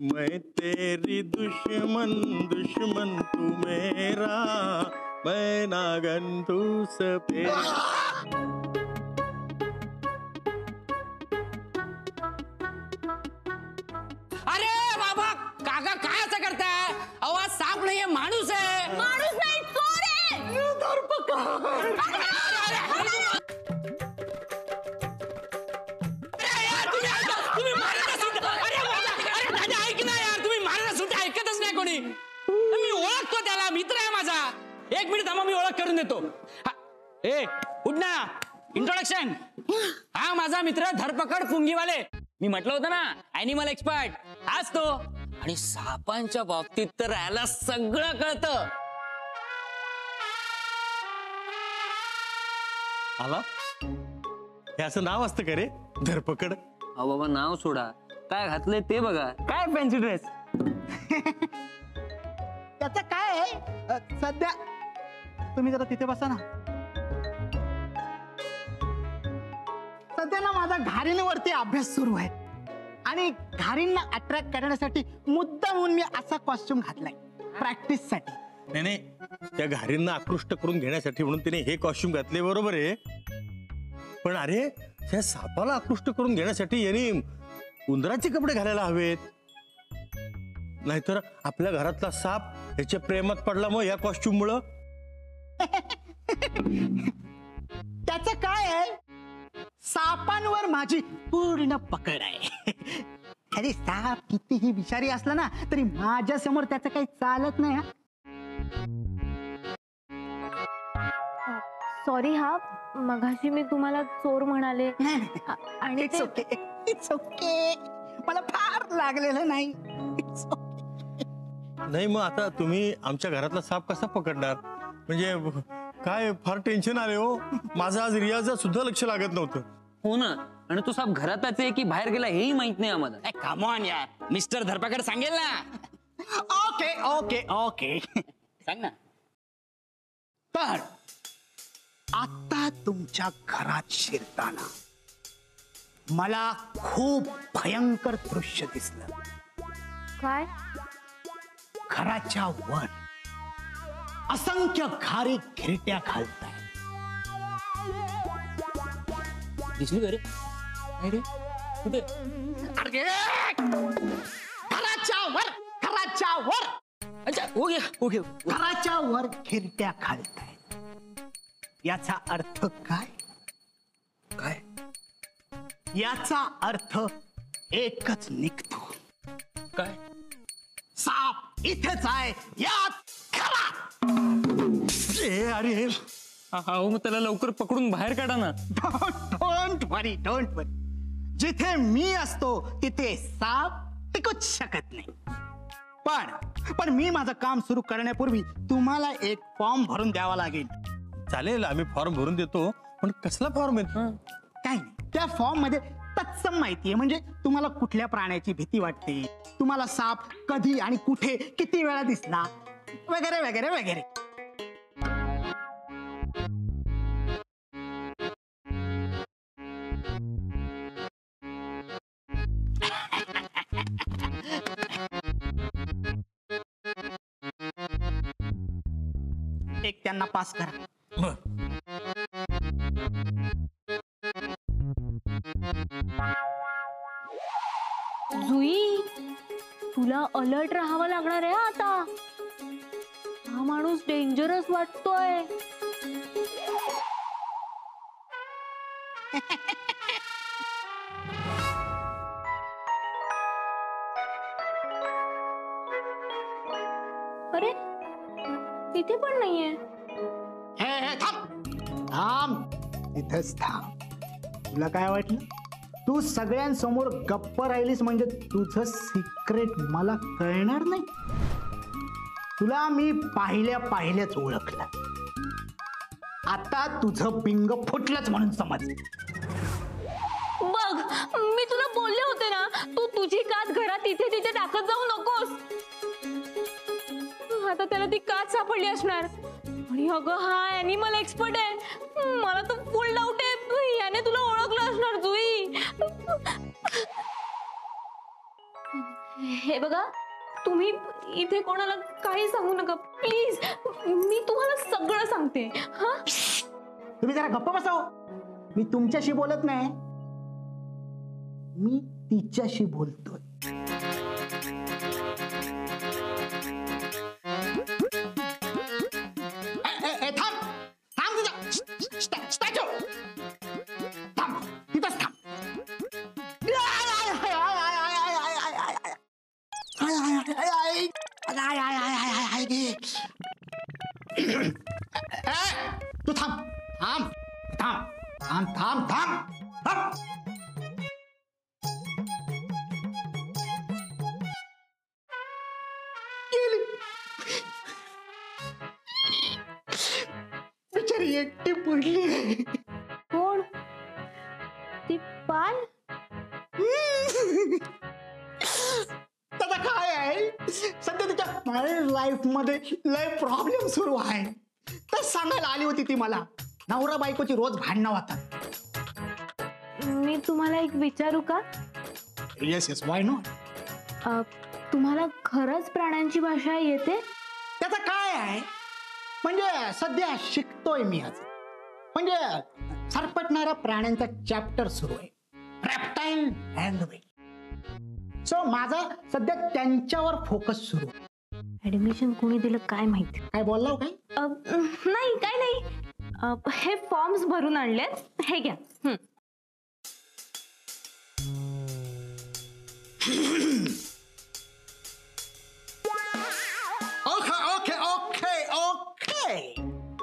मैं तेरी दुश्मन दुश्मन तू मेरा, मैं नागन तू सपेरा। अरे बाबा काका काय असं करताय? अहो साप नाहीये, माणूस आहे. माणूस नाही, चोर आहे. मी ओळखतो त्याला, मित्र आहे माझा. एक मिनिट थांबा, मी ओळख करून देतो. ए उठ ना, इंट्रोडक्शन. हा माझा मित्र धरपकड पुंगीवाले. मी म्हटलं होतं ना ऍनिमल एक्सपर्ट, हाच तो. आणि सापांच्या बाबतीत तर याला सगळं कळतं. आला हे असं नाव असतं का रे, धरपकड? अहो बाबा नाव सोडा, काय घातलंय ते बघा. काय फॅन्सी ड्रेस. त्याचं काय आहे सध्या, तुम्ही जरा तिथे बसा ना. सध्या ना माझा घारींवरती अभ्यास सुरू आहे आणि घारींना अट्रॅक्ट करण्यासाठी मुद्दामून मी असा कॉस्ट्युम घातलाय प्रॅक्टिस साठी. नाही नाही, त्या घारींना आकृष्ट करून घेण्यासाठी म्हणून तिने हे कॉस्ट्युम घातले, बरोबर आहे. पण अरे त्या सापाला आकृष्ट करून घेण्यासाठी यांनी उंदराचे कपडे घालायला हवेत. नाहीतर आपल्या घरातला साप ह्याच्या प्रेमात पडला मग या कॉस्ट्युम मुळे. त्याचं काय आहे, सापांवर माझी पूर्ण पकड आहे. अरे साप कितीही विषारी असला ना तरी माझ्या समोर त्याचं काही चालत नाही. सॉरी हा, मगाशी मी तुम्हाला चोर म्हणाले आणि इट्स ओके, इट्स ओके, मला फार लागलेलं नाही. नाही मग आता तुम्ही आमच्या घरातला साप कसा पकडणार? म्हणजे काय फार टेन्शन आले हो. माझं आज रियाचं सुद्धा लक्ष लागत नव्हतं. हो ना, आणि तो साप घरातच आहे की बाहेर गेला हेही माहित नाही आम्हाला. कम ऑन यार, मिस्टर धरपकड सांगेल ना. ओके ओके ओके, सांग ना. तर आता तुमच्या घरात शिरताना मला खूप भयंकर दृश्य दिसलं. काय? घराच्या वर असंख्य घारी घिरट्या घालताय. दिसली का रे? कुठे? अरे घराच्या वर, घराच्या वर. अच्छा ओके ओके. घराच्या वर घिरट्या घालताय. याचा अर्थ काय? काय? याचा अर्थ एकच निघतो. काय? साप इथेच आहे, यात घरात. अरे मग त्याला लवकर पकडून बाहेर काढा ना. डोंट वरी, डोंट वरी. जिथे मी असतो तिथे साप टिकूच शकत नाही. पण मी माझं काम सुरू करण्यापूर्वी तुम्हाला एक फॉर्म भरून द्यावा लागेल. चालेल, आम्ही फॉर्म भरून देतो. पण कसला फॉर्म आहे? काय नाही, त्या फॉर्म मध्ये तत्सम माहिती आहे. म्हणजे तुम्हाला कुठल्या प्राण्याची भीती वाटते, तुम्हाला साप कधी आणि कुठे किती वेळा दिसला, वगैरे वगैरे वगैरे. एक त्यांना पास करा. जुई, तुला अलर्ट राहावं लागणार आहे आता. हा माणूस डेंजरस वाटतोय. अरे इथे पण नाहीये. हे थांब थांब, इथंच थांब. तुला काय वाटलं तू सगळ्यांसमोर गप्प राहिलीस म्हणजे तुझं सिक्रेट मला कळणार नाही? तुला मी पाहिल्याच ओळखलं. आता तुझं बिंग फुटलंच म्हणून समज. बघ मी तुला बोलले होते ना, तू तुझी काच घरात इथे तिथे टाकत जाऊ नकोस. आता त्याला ती काच सापडली असणार. आणि अगं हा ॲनिमल एक्सपर्ट आहे. मला तर फुल डाऊट आहे याने तुला ओळखलं असणार जुई. हे बघा तुम्ही इथे कोणाला काही सांगू नका प्लीज. मी तुम्हाला सगळं सांगते. हा तुम्ही जरा गप्प बसाव. मी तुमच्याशी बोलत नाही, मी तिच्याशी बोलतोय. थांब थांब, तुझा स्टॅच्यू थांब, तिथंच थांब. तू थांब थांब थांब थांब थांब थांब थांब. गेली बिचारी, एकटी पडली. कोण ती पाल? त्याचा काय आहे सध्या तिच्या मॅरिड लाईफ मध्ये लय प्रॉब्लेम सुरू आहे. तर सांगायला आली होती ती मला. नवरा बायकोची रोज भांडणं होतात. मी तुम्हाला एक विचारू का? Yes yes, why not. तुम्हाला खरंच प्राण्यांची भाषा येते? त्याचं काय आहे म्हणजे सध्या शिकतोय मी आज. म्हणजे सरपटणाऱ्या प्राण्यांचा चॅप्टर सुरू आहे, रेप्टाईल अँड वे. सो माझा सध्या त्यांच्यावर फोकस सुरू आहे. ऍडमिशन कोणी दिलं काय माहित. काय बोलला काय? नाही काय नाही. हे फॉर्म्स भरून आणलेत, हे घ्या. Okay okay okay okay.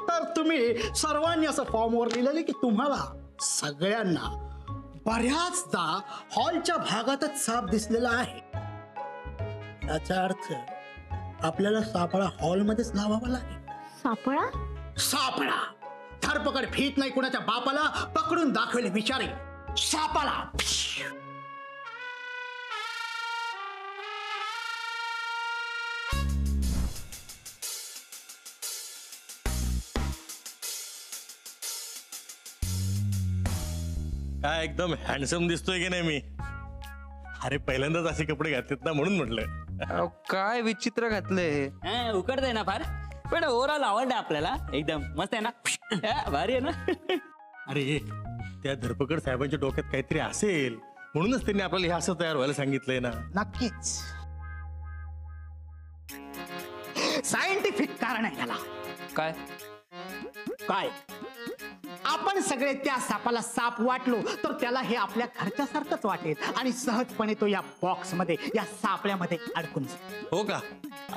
तर तुम्ही सर्वांनी असं फॉर्मवर लिहिलेलं की तुम्हाला सगळ्यांना बऱ्याचदा हॉलच्या भागातच साप दिसलेला आहे. याचा अर्थ आपल्याला सापळा हॉलमध्येच लावावा लागेल. सापळा? सापळा धरपकड भीत नाही कुणाच्या बापाला, पकडून दाखवले विचारे सापाला. काय एकदम हँडसम दिसतोय की नाही मी? अरे पहिल्यांदाच असे कपडे घातलेत ना म्हणून म्हटलं. अहो, काय विचित्र घातलंय. उकडतंय ना फार, पण ओव्हरऑल आवडलं आपल्याला. एकदम मस्त आहे ना. भारी आहे ना. अरे त्या धरपकड साहेबांच्या डोक्यात काहीतरी असेल म्हणूनच त्यांनी आपल्याला हे असं तयार व्हायला सांगितलंय ना. नक्कीच सायंटिफिक कारण आहे याला. काय काय आपण सगळे त्या सापाला साप वाटलो तर त्याला हे आपल्या घरच्यासारखंच वाटेल आणि सहजपणे तो या बॉक्स मध्ये, या सापळ्यामध्ये अडकून जाईल. हो का?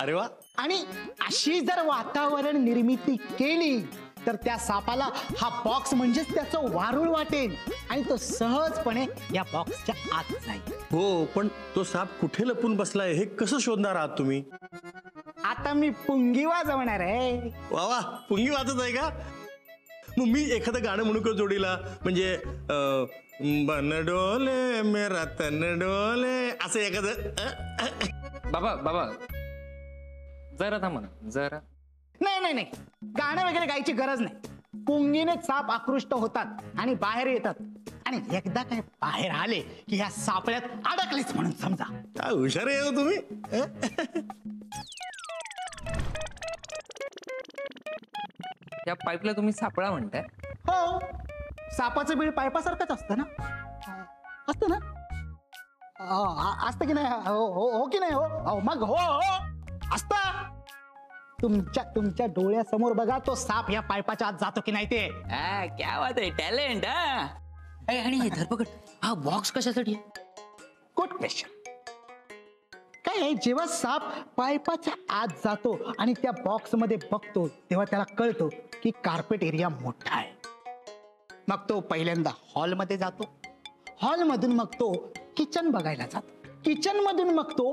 अरे वा. आणि अशी जर वातावरण निर्मिती केली तर त्या सापाला हा बॉक्स म्हणजेच त्याचं वारूळ वाटेल आणि तो सहजपणे या बॉक्सच्या आत जाईल. हो, पण तो साप कुठे लपून बसलाय हे कसं शोधणार आहात तुम्ही? आता मी पुंगी वाजवणार आहे. वा वा, पुंगी वाजत आहे का? मग मी एखादं गाणं म्हणू का जोडीला? म्हणजे बन डोले मेरा तन डोले असं एखादं. बाबा बाबा जरा थांबा ना जरा. नाही नाही नाही, गाणं वगैरे गायची गरज नाही. पुंगीने साप आकृष्ट होतात आणि बाहेर येतात. आणि एकदा काय बाहेर आले की ह्या सापळ्यात अडकलेच म्हणून समजा. काय हुशार आहे हो तुम्ही. त्या पाईपला तुम्ही सापळा म्हणताय? हो, सापाचं बीळ पायपासारखंच असतं ना. असतं ना. असतं की नाही? हो की नाही? हो मग हो असतं. तुमच्या डोळ्यासमोर बघा, तो साप या पाईपाच्या आत जातो की नाही ते. क्या बात आहे, टॅलेंट. आणि हे धरपकड, हा बॉक्स कशासाठी? Good question. काय आहे, जेव्हा साप पाईपाच्या आत जातो आणि त्या बॉक्स मध्ये बघतो, तेव्हा त्याला कळतो की कार्पेट एरिया मोठा आहे. मग तो पहिल्यांदा हॉलमध्ये जातो, हॉलमधून मग तो किचन बघायला जातो, किचन मधून मग तो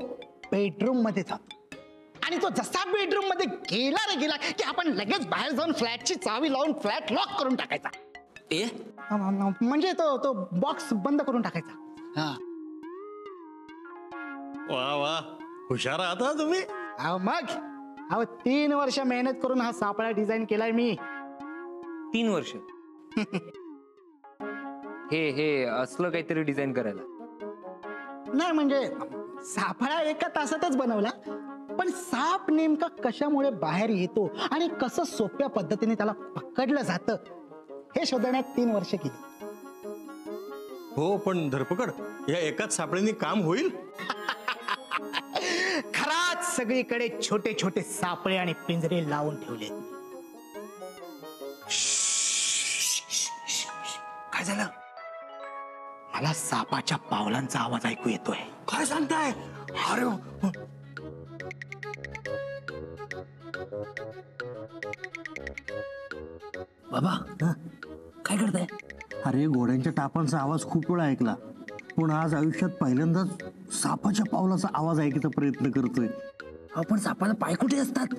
बेडरूम मध्ये जातो. आणि तो जसा बेडरूम मध्ये गेला की आपण लगेच बाहेर जाऊन फ्लॅटची चावी लावून फ्लॅट लॉक करून टाकायचा. म्हणजे तो बॉक्स बंद करून टाकायचा. वा वा, हुशार आहात हा तुम्ही. मग 3 वर्ष मेहनत करून हा सापळा डिझाईन केलाय मी. 3 वर्ष हे असलं काहीतरी डिझाईन करायला? नाही म्हणजे सापळा 1 तासातच बनवला, पण साप नेमका कशामुळे बाहेर येतो आणि कसं सोप्या पद्धतीने त्याला पकडलं जातं हे शोधण्यात 3 वर्ष गेली. हो, पण धरपकड या एकाच सापळीने काम होईल? खराच सगळीकडे छोटे छोटे सापळे आणि पिंजरे लावून ठेवले. काय झालं? मला सापाच्या पावलांचा आवाज ऐकू येतोय. काय सांगताय? अरे बाबा, काय करताय? अरे, घोड्यांच्या टापांचा आवाज खूप वेळा ऐकला, पण आज आयुष्यात पहिल्यांदाच सापाच्या पावलाचा आवाज ऐकायचा प्रयत्न करतोय. आपण सापाला पाय कुठे असतात?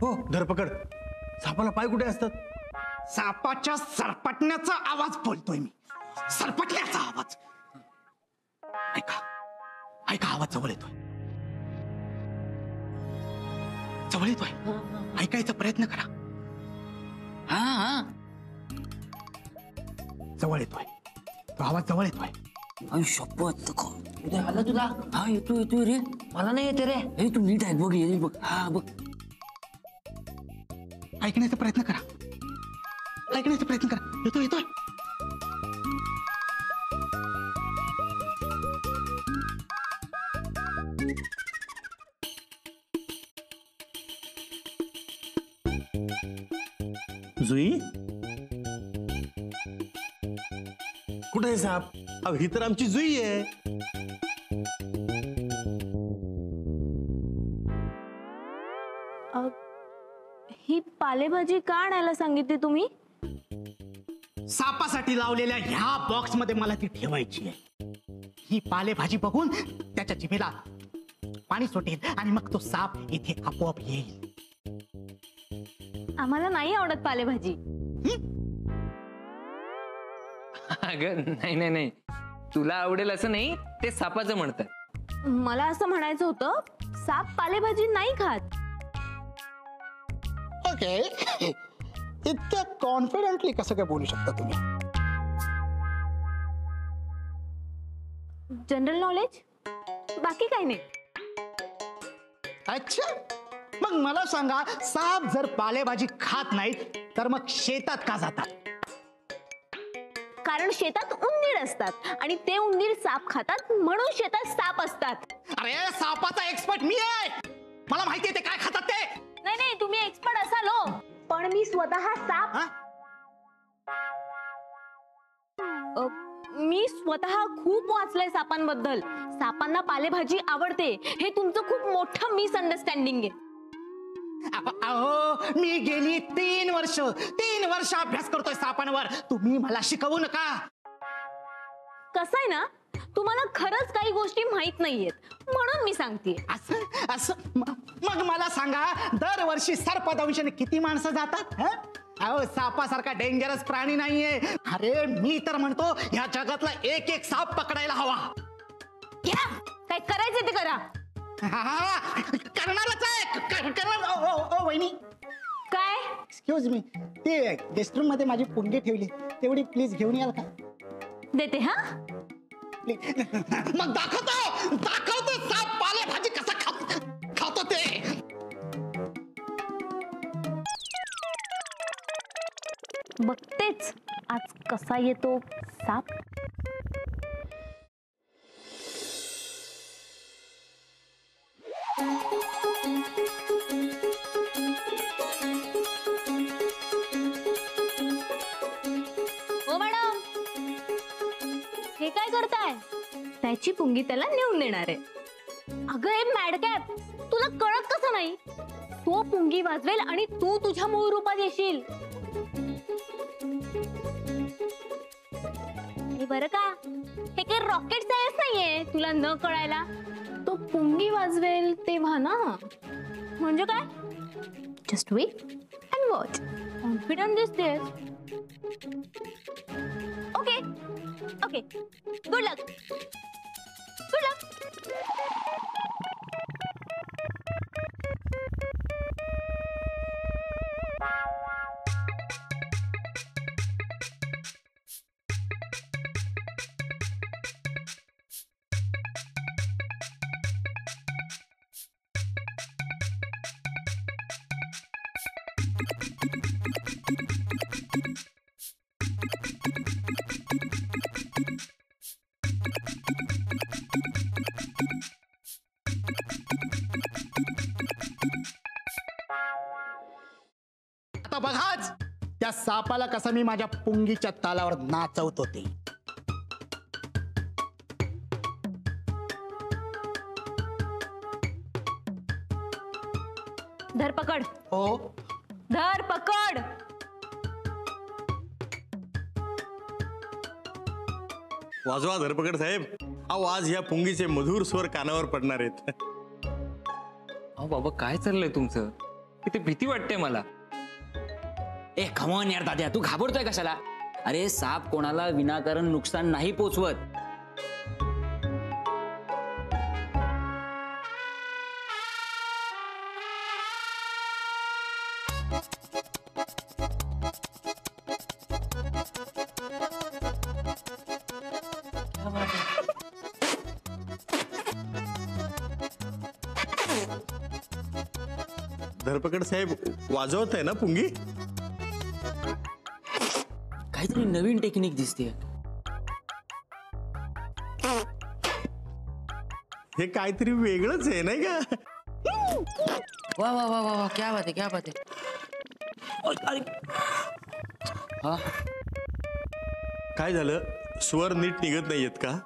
हो धरपकड, सापाला पाय कुठे असतात? सापाच्या सरपटण्याचा आवाज बोलतोय मी. सरपटण्याचा आवाज. ऐका ऐका, आवाज जवळ येतोय. ऐकायचा प्रयत्न करा. हा, जवळ येतोय तो आवाज, जवळ येतोय. शपथ आला तुला? हा, येतोय रे. मला नाही येते रे. हे तू नीट ऐक बघ, येईल बघ. हा बघ, ऐकण्याचा प्रयत्न करा. येतोय. जुई, कुठे आहे साप? अहो, ही तर आमची जुई आहे. ही पालेभाजी का आणायला सांगितली तुम्ही? सापासाठी लावलेल्या ह्या बॉक्स मध्ये मला ती ठेवायची आहे. ही पालेभाजी बघून त्याच्या जिभेला पाणी सुटेल आणि मग तो साप इथे आपोआप येईल. आम्हाला नाही आवडत पालेभाजी. अगं नाही, तुला आवडेल असं नाही, ते सापाचं म्हणतात. मला असं म्हणायचं होतं, साप पालेभाजी नाही खात. ओके, इतक्या कॉन्फिडेंटली कसं काय बोलू शकता तुम्ही? जनरल नॉलेज, बाकी काही नाही. अच्छा, मग मला सांगा, साप जर पालेभाजी खात नाहीत तर मग शेतात का जातात? कारण शेतात उंदीर असतात आणि ते उंदीर साप खातात, म्हणून शेतात साप असतात. अरे, सापाचा एक्सपर्ट मी आहे. मला माहिती आहे ते काय खातात ते. नाही, तुम्ही एक्सपर्ट असाल हो, पण मी स्वतः साप. मी स्वतः खूप वाचलंय सापांबद्दल. सापांना पालेभाजी आवडते हे तुमचं खूप मोठं मिसअंडरस्टँडिंग आहे. अहो, मी गेली 3 वर्ष अभ्यास करतोय सापांवर. तुम्ही मला शिकवू नका. कसं आहे ना, तुम्हाला खरंच काही गोष्टी माहित नाहीयेत म्हणून मी सांगते. असं मग मला सांगा, दरवर्षी सर्पदंशाने किती माणसं जातात? अहो, सापासारखा डेंजरस प्राणी नाहीये. अरे, मी तर म्हणतो या जगातला एक साप पकडायला हवा. घ्या, काय करायचं ते करा. करणारच आहे. करणार. वहिनी, काय? एक्सक्यूज मी, ते गेस्ट रूम मध्ये माझी पुंगी ठेवली, तेवढी प्लीज घेऊन याल का? देते. हा, मग दाखवतो साप पालेभाजी कसा खातो ते. बघतेच आज कसा येतो साप. ओ मॅडम, हे काय करताय? त्याची पुंगी त्याला नेऊन देणार आहे. अगं हे मॅडकॅप, तुला कळत कसं नाही? तो पुंगी वाजवेल आणि तू तुझ्या मूळ रूपात येशील. आणि बरं का, हे काही रॉकेट सायन्स नाहीये तुला न कळायला. तो पुंगी वाजवेल तेव्हा ना, म्हणजे काय? Just wait and watch. Confident दिसतेस. Okay okay, good luck good luck. आता बघाच त्या सापाला कसा मी माझ्या पुंगीच्या तालावर नाचवत होते. धरपकड, हो, धरपकड. वाजवा धरपकड साहेब. अहो आज या पुंगीचे मधुर स्वर कानावर पडणार आहेत. अहो बाबा काय चाललंय तुमचं? किती भीती वाटते मला. ए खमॉन यार दाद्या, तू घाबरतोय कशाला? अरे साप कोणाला विनाकारण नुकसान नाही पोचवत. धरपकड साहेब वाजवत आहे ना पुंगी? काहीतरी नवीन टेक्निक दिसते. हे काहीतरी वेगळंच आहे नाही का? वा वा वा वा वा, क्या बात आहे, क्या बात आहे. हा, काय झालं? स्वर नीट निघत नाहीयेत का?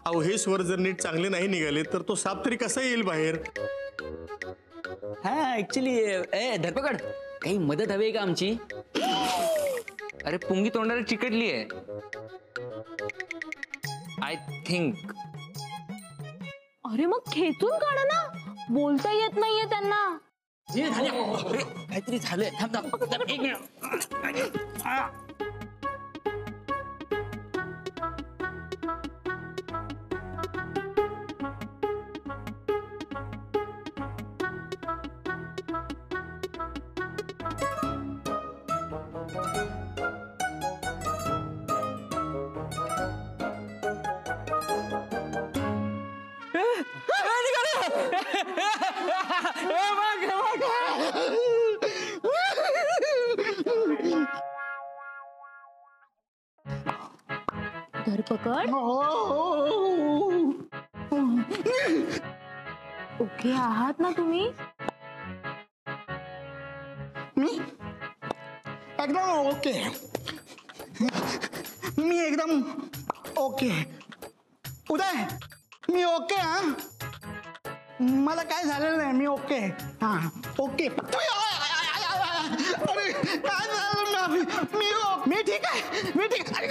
अहो हे स्वर जर नीट चांगले नाही निघाले तर तो साप तरी कसा येईल बाहेर? हा ऍक्च्युली ए धरपकड, काही मदत हवी आहे का आमची? अरे पुंगी तोंडाला चिकटली आहे. I think. अरे मग खेचून काढा ना, बोलता येत नाहीये त्यांना. काहीतरी झालंय. थांब थांब थांब, एक मिनिट. धरपकड, ओके आहात ना तुम्ही? मी एकदम ओके. मी एकदम ओके. उदय, मी ओके. हा, मला काय झालेलं नाही. मी ओके. हा ओके. अरे काय झालं? मी ठीक आहे. मी ठीक आहे.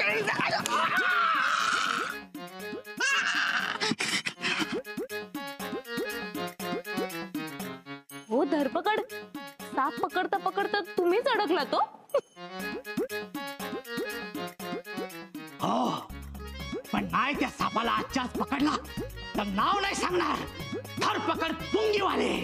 हो धरपकड, साप पकडता पकडता तुम्हीच अडकला तो. हो, पण नाही त्या सापाला आजच्याच पकडला तर नाव नाही सांगणार. धरपकड पुंगीवाले.